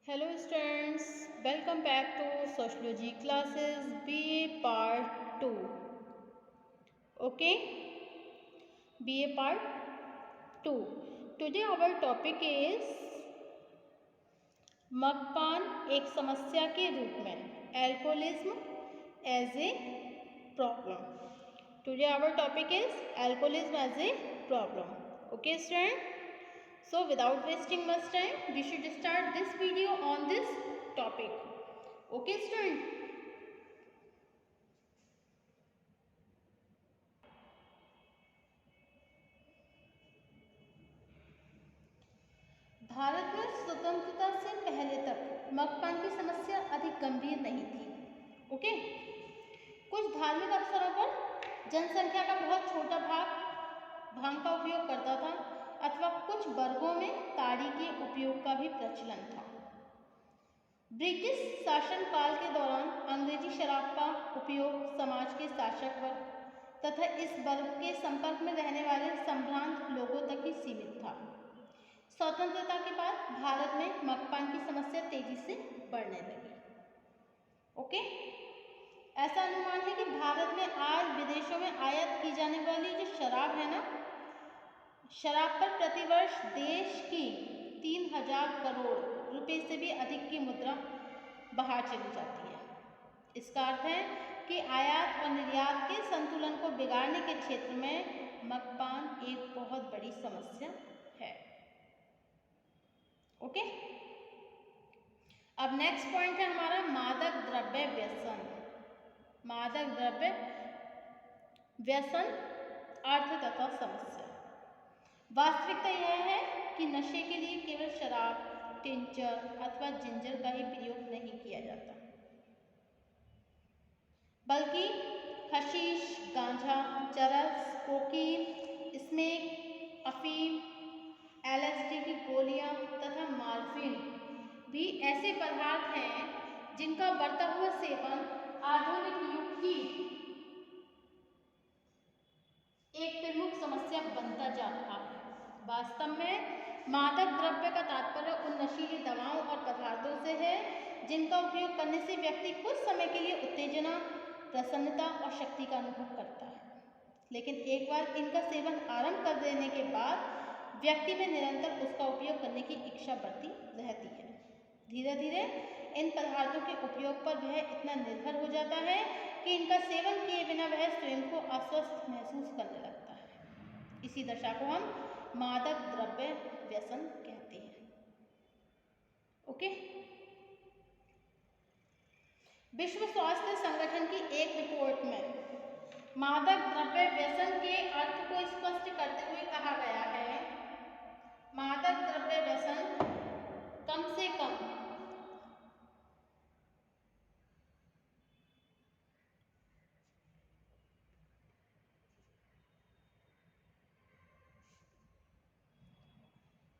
Hello students, welcome back to Sociology classes BA part 2. Okay, BA part 2. Today our topic is मद्यपान एक समस्या के रूप में, alcoholism as a problem. Today our topic is alcoholism as a problem. Okay students? So without wasting much time, we should start this video on this topic. Okay student? Bharat में स्वतंत्रता से पहले तक मद्यपान की समस्या अधिक गंभीर नहीं थी। ओके? कुछ धार्मिक अवसरों पर जनसंख्या का बहुत छोटा भाग भांग का उपयोग करता था अथवा कुछ वर्गों में ताड़ी के उपयोग का भी प्रचलन था। ब्रिटिश शासन काल के दौरान अंग्रेजी शराब का उपयोग समाज के शासक वर्ग तथा इस वर्ग के संपर्क में रहने वाले संभ्रांत लोगों तक ही सीमित था। स्वतंत्रता के बाद भारत में मद्यपान की समस्या तेजी से बढ़ने लगी। ओके, ऐसा अनुमान है कि भारत में आज विदेशों में आयात की जाने वाली जो शराब है ना, शराब पर प्रतिवर्ष देश की 3000 करोड़ रुपए से भी अधिक की मुद्रा बाहर चली जाती है। इसका अर्थ है कि आयात और निर्यात के संतुलन को बिगाड़ने के क्षेत्र में मद्यपान एक बहुत बड़ी समस्या है। ओके, अब नेक्स्ट पॉइंट है हमारा मादक द्रव्य व्यसन। मादक द्रव्य व्यसन अर्थ तथा समस्या। वास्तविकता यह है कि नशे के लिए केवल शराब, टिंचर अथवा जिंजर का ही प्रयोग नहीं किया जाता, बल्कि हशीश, गांजा, चरस, कोकीन, स्मेक, अफीम, LSD की गोलियां तथा मॉर्फिन भी ऐसे पदार्थ हैं जिनका बढ़ता हुआ सेवन आधुनिक युग की एक प्रमुख समस्या बनता जा रहा है। वास्तव में मादक द्रव्य का तात्पर्य उन नशीली दवाओं और पदार्थों से है जिनका उपयोग करने से व्यक्ति कुछ समय के लिए उत्तेजना, प्रसन्नता और शक्ति का अनुभव करता है, लेकिन एक बार इनका सेवन आरंभ कर देने के बाद व्यक्ति में निरंतर उसका उपयोग करने की इच्छा बढ़ती रहती है। धीरे धीरे इन पदार्थों के उपयोग पर वह इतना निर्भर हो जाता है कि इनका सेवन किए बिना वह स्वयं को अस्वस्थ महसूस करने लगता है। इसी दशा को हम मादक द्रव्य व्यसन कहते हैं। ओके, विश्व स्वास्थ्य संगठन की एक रिपोर्ट में मादक द्रव्य व्यसन के अर्थ को स्पष्ट करते हुए कहा गया है, मादक द्रव्य व्यसन कम से कम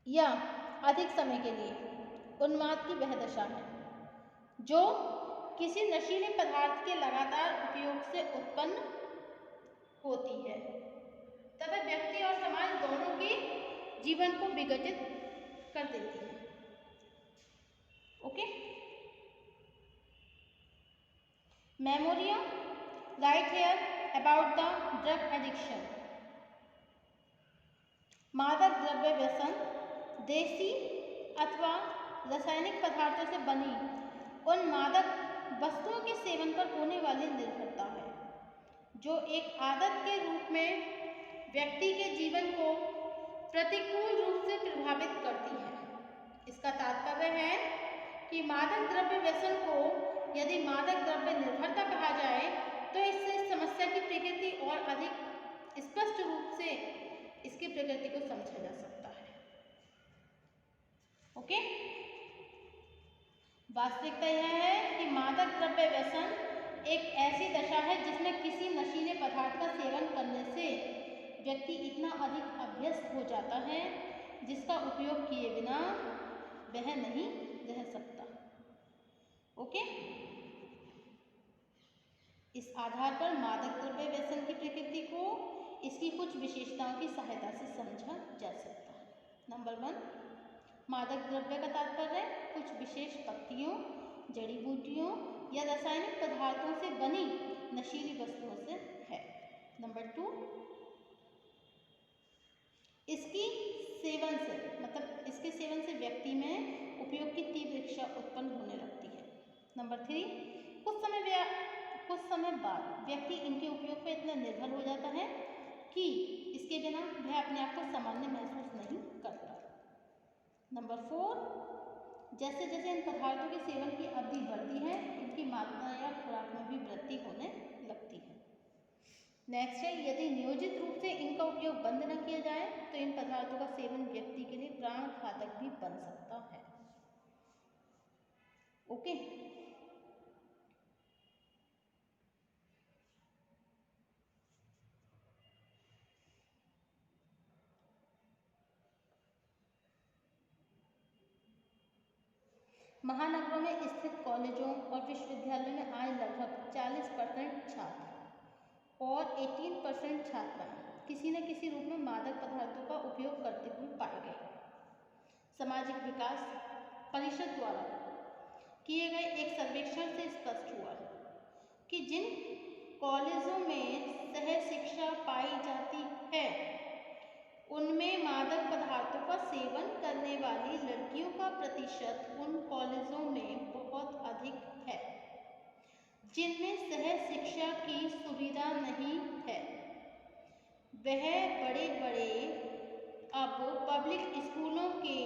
या अधिक समय के लिए उन्माद की वह दशा है जो किसी नशीले पदार्थ के लगातार उपयोग से उत्पन्न होती है तथा व्यक्ति और समाज दोनों के जीवन को विघटित कर देती है। Okay, memoriam right here about the drug addiction. मादक द्रव्य व्यसन देसी अथवा रासायनिक पदार्थों से बनी उन मादक वस्तुओं के सेवन पर होने वाली निर्भरता है जो एक आदत के रूप में व्यक्ति के जीवन को प्रतिकूल रूप से प्रभावित करती है। इसका तात्पर्य है कि मादक द्रव्य व्यसन को यदि मादक द्रव्य निर्भरता कहा जाए तो इससे इस समस्या की प्रकृति और अधिक स्पष्ट रूप से इसकी प्रकृति को समझा जा सकता है। ओके, वास्तविकता यह है कि मादक द्रव्य व्यसन एक ऐसी दशा है जिसमें किसी नशीले पदार्थ का सेवन करने से व्यक्ति इतना अधिक अभ्यस्त हो जाता है जिसका उपयोग किए बिना वह नहीं रह सकता। ओके, इस आधार पर मादक द्रव्य व्यसन की प्रकृति को इसकी कुछ विशेषताओं की सहायता से समझा जा सकता है। नंबर 1, मादक द्रव्य का तात्पर्य कुछ विशेष पत्तियों, जड़ी बूटियों या रासायनिक पदार्थों से बनी नशीली वस्तुओं से है। नंबर 2, इसके सेवन से व्यक्ति में उपयोग की तीव्र इच्छा उत्पन्न होने लगती है। नंबर 3, कुछ समय बाद व्यक्ति इनके उपयोग पर इतना निर्भर हो जाता है कि इसके बिना वह अपने आप को सामान्य महसूस नहीं करता। नंबर 4, जैसे जैसे इन पदार्थों के सेवन की अवधि बढ़ती है, इनकी मात्रा या खुराक में भी वृद्धि होने लगती है। नेक्स्ट है, यदि नियोजित रूप से इनका उपयोग बंद न किया जाए तो इन पदार्थों का सेवन व्यक्ति के लिए प्राण घातक भी बन सकता है। ओके, महानगरों में स्थित कॉलेजों और विश्वविद्यालयों में आज लगभग 40% छात्र और 18% छात्राएं किसी न किसी रूप में मादक पदार्थों का उपयोग करते हुए पाए गए। सामाजिक विकास परिषद द्वारा किए गए एक सर्वेक्षण से स्पष्ट हुआ कि जिन कॉलेजों में सह शिक्षा पाई जाती है उनमें मादक पदार्थों का सेवन करने वाली लड़कियों का प्रतिशत उन कॉलेजों में बहुत अधिक है जिनमें सह शिक्षा की सुविधा नहीं है। वह बड़े बड़े अब पब्लिक स्कूलों के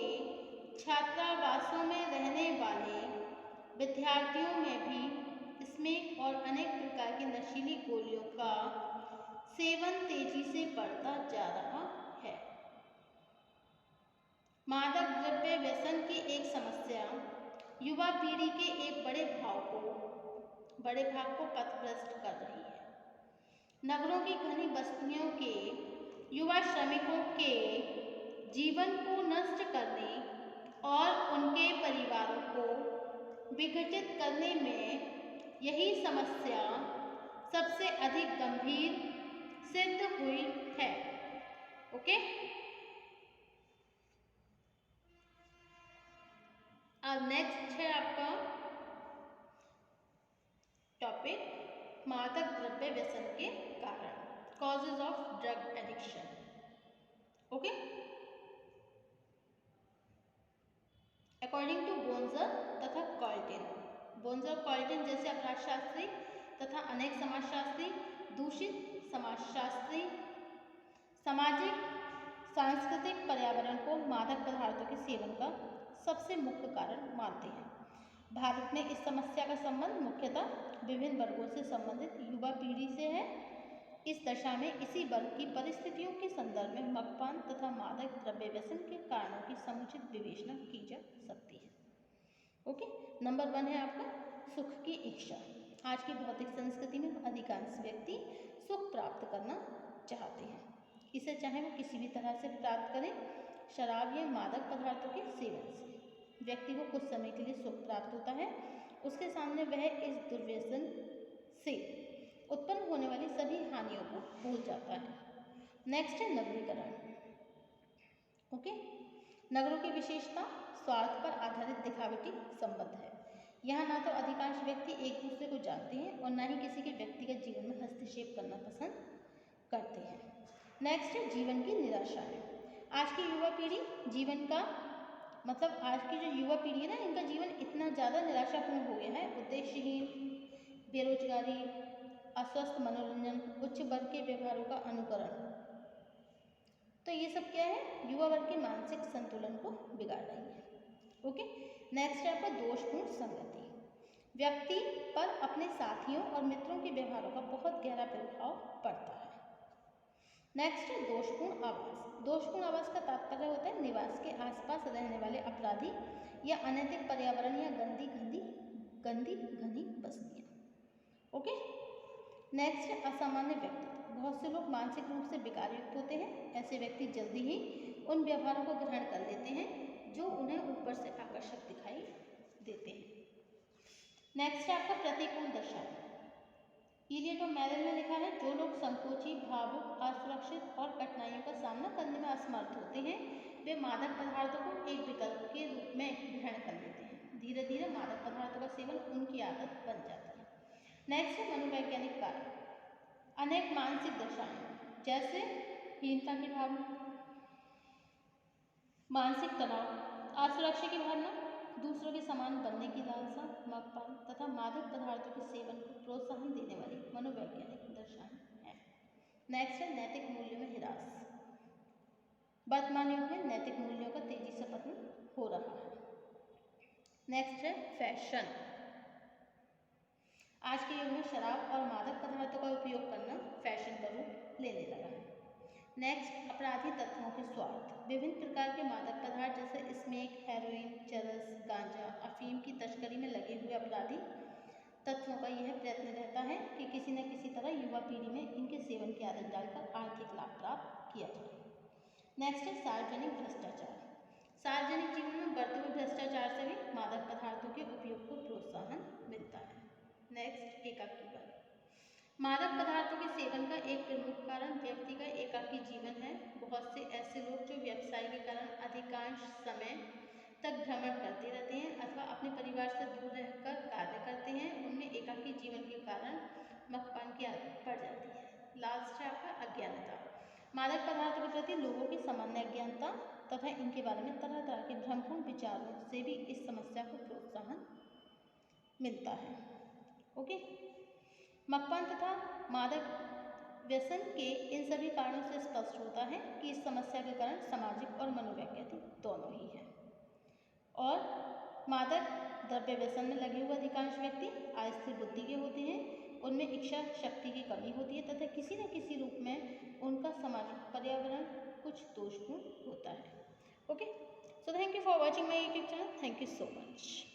छात्रावासों में रहने वाले विद्यार्थियों में भी स्मैक और अनेक प्रकार की नशीली गोलियों का सेवन तेजी से बढ़ता जा रहा है। मादक द्रव्य व्यसन की एक समस्या युवा पीढ़ी के एक बड़े भाग को पथभ्रष्ट कर रही है। नगरों की घनी बस्तियों के युवा श्रमिकों के जीवन को नष्ट करने और उनके परिवारों को विघटित करने में यही समस्या सबसे अधिक गंभीर सिद्ध हुई है। ओके, अब नेक्स्ट है आपका टॉपिक मादक द्रव्य व्यसन के कारण, causes of drug addiction. Okay, according to बोन्जर तथा कॉल्टिन, बोन्जर कॉल्टिन जैसे अपराधशास्त्री तथा अनेक समाजशास्त्री दूषित समाजशास्त्री सामाजिक सांस्कृतिक पर्यावरण को मादक पदार्थों के सेवन का सबसे मुख्य कारण मानते हैं। भारत में इस समस्या का संबंध मुख्यतः विभिन्न वर्गों से संबंधित युवा पीढ़ी से है। इस दशा में इसी वर्ग की परिस्थितियों के संदर्भ में मद्यपान तथा मादक द्रव्य व्यसन के कारणों की समुचित विवेचना की जा सकती है। ओके, नंबर 1 है आपका सुख की इच्छा। आज की भौतिक संस्कृति में अधिकांश व्यक्ति सुख प्राप्त करना चाहते हैं, इसे चाहे वो किसी भी तरह से प्राप्त करें, शराब या मादक पदार्थों के सेवन से व्यक्ति को कुछ समय के लिए सुख प्राप्त होता है, उसके सामने वह इस दुर्व्यसन से उत्पन्न होने वाली सभी हानियों को भूल जाता है। नेक्स्ट है नगरीकरण। ओके, नगरों की विशेषता स्वार्थ पर आधारित दिखावटी संबंध है। यहाँ ना तो अधिकांश व्यक्ति एक दूसरे को जानते हैं और ना ही किसी के व्यक्तिगत जीवन में हस्तक्षेप करना पसंद करते हैं। नेक्स्ट है जीवन की निराशा है। आज की युवा पीढ़ी जीवन का आज की जो युवा पीढ़ी है ना, इनका जीवन इतना ज़्यादा निराशापूर्ण हो गया है। उद्देश्यहीन, बेरोजगारी, अस्वस्थ मनोरंजन, उच्च वर्ग के व्यवहारों का अनुकरण, तो ये सब क्या है, युवा वर्ग के मानसिक संतुलन को बिगाड़ रही है। ओके, नेक्स्ट है आपका दोषपूर्ण संगति। व्यक्ति पर अपने साथियों और मित्रों के व्यवहारों का बहुत गहरा प्रभाव पड़ता है। नेक्स्ट है दोषपूर्ण आवास। दोषपूर्ण आवास का तात्पर्य होता है निवास के आसपास रहने वाले अपराधी या अनैतिक पर्यावरण या गंदी घनी बस्तियाँ। ओके, नेक्स्ट है असामान्य व्यक्तित्व। बहुत से लोग मानसिक रूप से विकारयुक्त होते हैं। ऐसे व्यक्ति जल्दी ही उन व्यवहारों को ग्रहण कर लेते हैं जो उन्हें ऊपर से आकर्षक दिखाई देते हैं। नेक्स्ट है आपका प्रतिकूल दशा। इलियट और मेरिल ने लिखा है, जो लोग संकोची, भावुक, असुरक्षित और कठिनाइयों का सामना करने में असमर्थ होते हैं वे मादक पदार्थों को एक विकल्प के रूप में ग्रहण कर लेते हैं। धीरे धीरे मादक पदार्थों का सेवन उनकी आदत बन जाती है। नेक्स्ट है मनोवैज्ञानिक कारण। अनेक मानसिक दशाएं जैसे हीनता की भावना, मानसिक तनाव, असुरक्षा की भावना, दूसरों के समान बनने की लालसा, मदपान तथा मादक पदार्थों के सेवन को प्रोत्साहन देने वाली मनोवैज्ञानिक दशाएं हैं। नेक्स्ट है नैतिक मूल्यों में ह्रास। वर्तमान युग में नैतिक मूल्यों का तेजी से पतन हो रहा है। नेक्स्ट है फैशन। आज के युग में शराब और मादक पदार्थों का उपयोग करना फैशन का रूप लेने लगा है। नेक्स्ट अपराधी तत्वों के स्वार्थ। विभिन्न प्रकार के मादक पदार्थ जैसे स्मैक, हेरोइन, चरस, गांजा, अफीम की तस्करी में लगे हुए अपराधी तत्वों का यह प्रयत्न रहता है कि किसी न किसी तरह युवा पीढ़ी में इनके सेवन की आदत डालकर आर्थिक लाभ प्राप्त किया जाए। नेक्स्ट है सार्वजनिक भ्रष्टाचार। सार्वजनिक जीवन में बढ़ते हुए भ्रष्टाचार से भी मादक पदार्थों के उपयोग को प्रोत्साहन मिलता है। नेक्स्ट एकाकीपन। मादक पदार्थों के सेवन का एक प्रमुख कारण व्यक्ति का एकाकी जीवन है। बहुत से ऐसे लोग जो व्यवसाय के कारण अधिकांश समय तक भ्रमण करते रहते हैं अथवा अपने परिवार से दूर रहकर कार्य करते हैं, उनमें एकाकी जीवन के कारण मद्यपान की आदत पड़ जाती है। लास्ट है आपका अज्ञानता। मादक पदार्थों के प्रति लोगों की सामान्य अज्ञानता तथा इनके बारे में तरह तरह के भ्रमपूर्ण विचारों से भी इस समस्या को प्रोत्साहन मिलता है। ओके, मद्यपान तथा मादक व्यसन के इन सभी कारणों से स्पष्ट होता है कि इस समस्या के कारण सामाजिक और मनोवैज्ञानिक दोनों ही हैं। और मादक द्रव्य व्यसन में लगे हुए अधिकांश व्यक्ति अस्थिर बुद्धि के होते हैं, उनमें इच्छा शक्ति की कमी होती है तथा किसी न किसी रूप में उनका सामाजिक पर्यावरण कुछ दोषपूर्ण होता है। Okay, so thank you for watching my YouTube channel. Thank you so much.